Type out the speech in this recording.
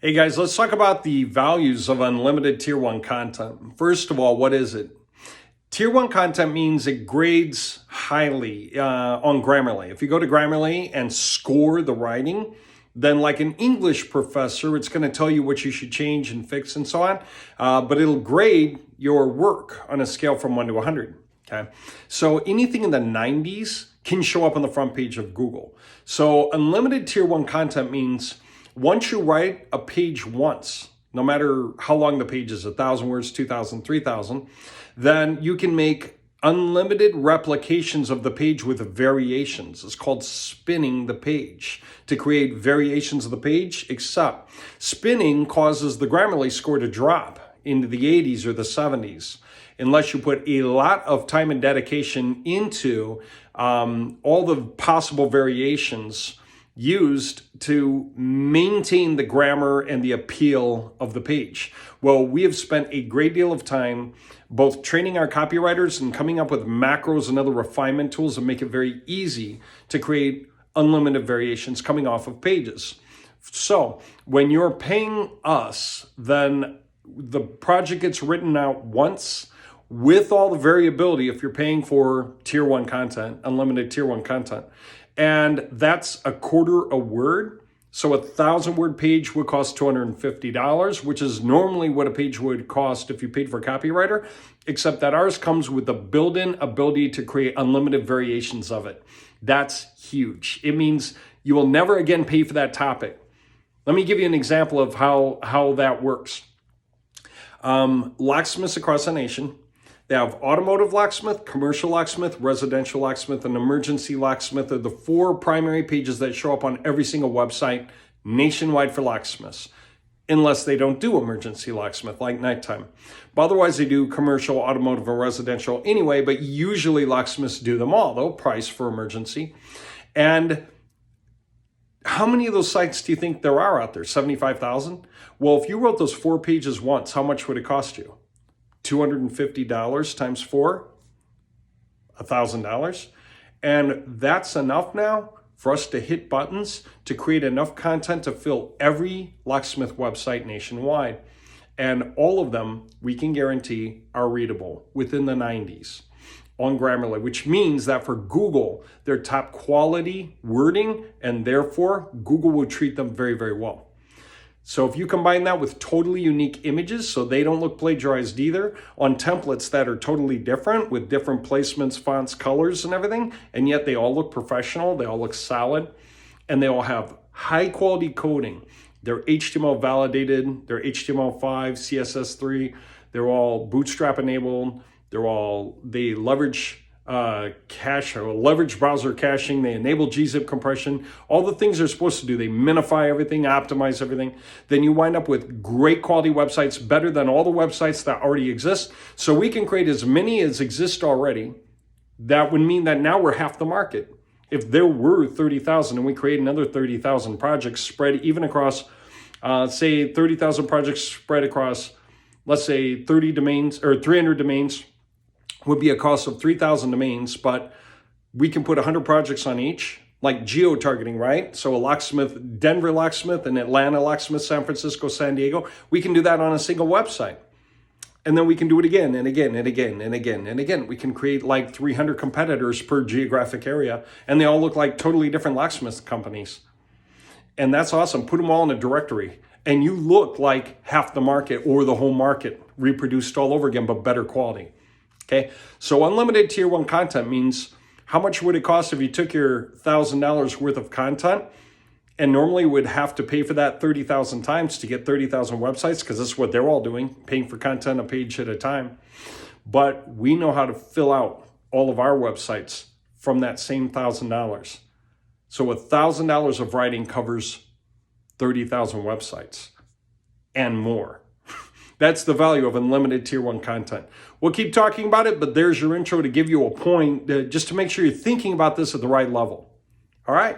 Hey guys, let's talk about the values of unlimited tier 1 content. First of all, what is it? Tier 1 content means it grades highly on Grammarly. If you go to Grammarly and score the writing, then like an English professor, it's going to tell you what you should change and fix and so on. But it'll grade your work on a scale from 1 to 100. Okay, so anything in the 90s can show up on the front page of Google. So unlimited tier 1 content means once you write a page once, no matter how long the page is, 1,000 words, 2,000, 3,000, then you can make unlimited replications of the page with variations. It's called spinning the page to create variations of the page, except spinning causes the Grammarly score to drop into the 80s or the 70s unless you put a lot of time and dedication into all the possible variations used to maintain the grammar and the appeal of the page. Well, we have spent a great deal of time both training our copywriters and coming up with macros and other refinement tools that make it very easy to create unlimited variations coming off of pages. So when you're paying us, then the project gets written out once with all the variability if you're paying for tier 1 content, unlimited tier 1 content. And that's a quarter a word. So 1,000-word page would cost $250, which is normally what a page would cost if you paid for a copywriter, except that ours comes with the built-in ability to create unlimited variations of it. That's huge. It means you will never again pay for that topic. Let me give you an example of how that works. Locksmiths across the nation, they have automotive locksmith, commercial locksmith, residential locksmith, and emergency locksmith are the 4 primary pages that show up on every single website nationwide for locksmiths, unless they don't do emergency locksmith like nighttime. But otherwise they do commercial, automotive, and residential anyway, but usually locksmiths do them all. They'll price for emergency. And how many of those sites do you think there are out there? 75,000? Well, if you wrote those 4 pages once, how much would it cost you? $250 times 4, $1,000. And that's enough now for us to hit buttons to create enough content to fill every locksmith website nationwide. And all of them, we can guarantee, are readable within the 90s on Grammarly, which means that for Google, they're top quality wording, and therefore Google will treat them very, very well. So if you combine that with totally unique images, so they don't look plagiarized either, on templates that are totally different with different placements, fonts, colors, and everything, and yet they all look professional, they all look solid, and they all have high quality coding. They're HTML validated, they're HTML5, CSS3, they're all Bootstrap enabled, they leverage cache or leverage browser caching, they enable gzip compression, all the things they're supposed to do. They minify everything, optimize everything. Then you wind up with great quality websites, better than all the websites that already exist. So we can create as many as exist already. That would mean that now we're half the market. If there were 30,000 and we create another 30,000 projects spread even across, say 30,000 projects spread across, let's say 30 domains or 300 domains, would be a cost of 3,000 domains, but we can put 100 projects on each, like geo-targeting, right? So a locksmith, Denver locksmith, an Atlanta locksmith, San Francisco, San Diego, we can do that on a single website. And then we can do it again and again and again and again and again. We can create like 300 competitors per geographic area, and they all look like totally different locksmith companies. And that's awesome. Put them all in a directory, and you look like half the market or the whole market reproduced all over again, but better quality. Okay, so unlimited tier 1 content means how much would it cost if you took your $1,000 worth of content and normally would have to pay for that 30,000 times to get 30,000 websites, because that's what they're all doing, paying for content a page at a time. But we know how to fill out all of our websites from that same $1,000. So $1,000 of writing covers 30,000 websites and more. That's the value of unlimited tier 1 content. We'll keep talking about it, but there's your intro to give you a point just to make sure you're thinking about this at the right level. All right.